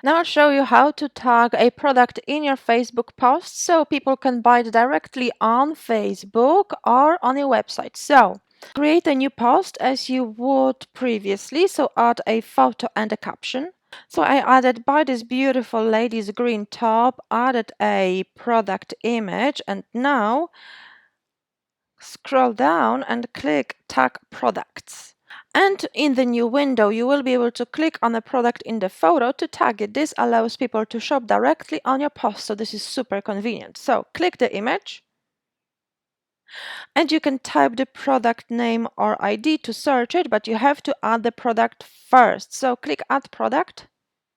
Now I'll show you how to tag a product in your Facebook post so people can buy it directly on Facebook or on your website. So create a new post as you would previously. So add a photo and a caption. So I added by this beautiful lady's green top, added a product image, and now scroll down and click tag products. And in the new window, you will be able to click on a product in the photo to tag it. This allows people to shop directly on your post, so this is super convenient. So click the image, and you can type the product name or ID to search it, but you have to add the product first. So click Add Product,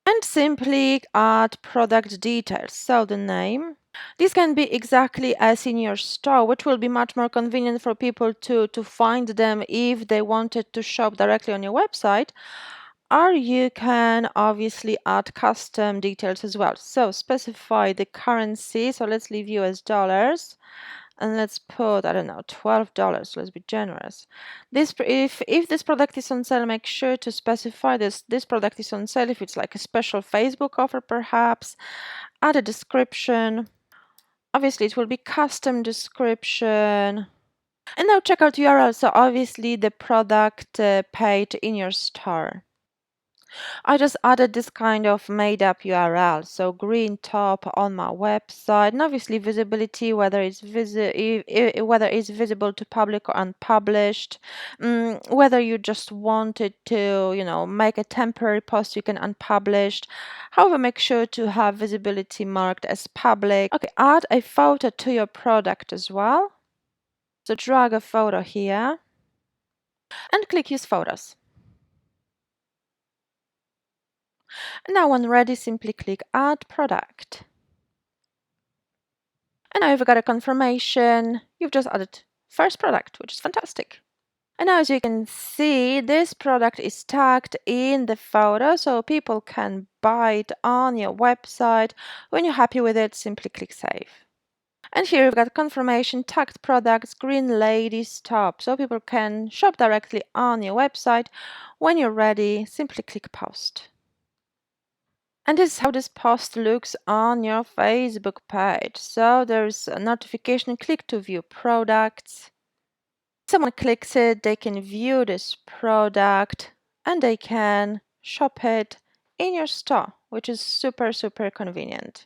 and simply add product details. So the name. This can be exactly as in your store, which will be much more convenient for people to find them if they wanted to shop directly on your website. Or you can obviously add custom details as well. So specify the currency. So let's leave US dollars. And let's put, I don't know, $12. Let's be generous. If this product is on sale, make sure to specify this product is on sale. If it's like a special Facebook offer, perhaps add a description. Obviously, it will be custom description. And now checkout URL. So obviously the product page in your store. I just added this kind of made up URL. So green top on my website, and obviously visibility, whether it's visible to public or unpublished, whether you just wanted to, make a temporary post, you can unpublished. However, make sure to have visibility marked as public. Okay, add a photo to your product as well. So drag a photo here and click Use Photos. Now when ready, simply click Add Product. And now you've got a confirmation. You've just added first product, which is fantastic. And now as you can see, this product is tagged in the photo, so people can buy it on your website. When you're happy with it, simply click Save. And here you've got confirmation, tagged products, green lady's top, so people can shop directly on your website. When you're ready, simply click Post. And this is how this post looks on your Facebook page. So there's a notification, click to view products. Someone clicks it, they can view this product and they can shop it in your store, which is super, super convenient.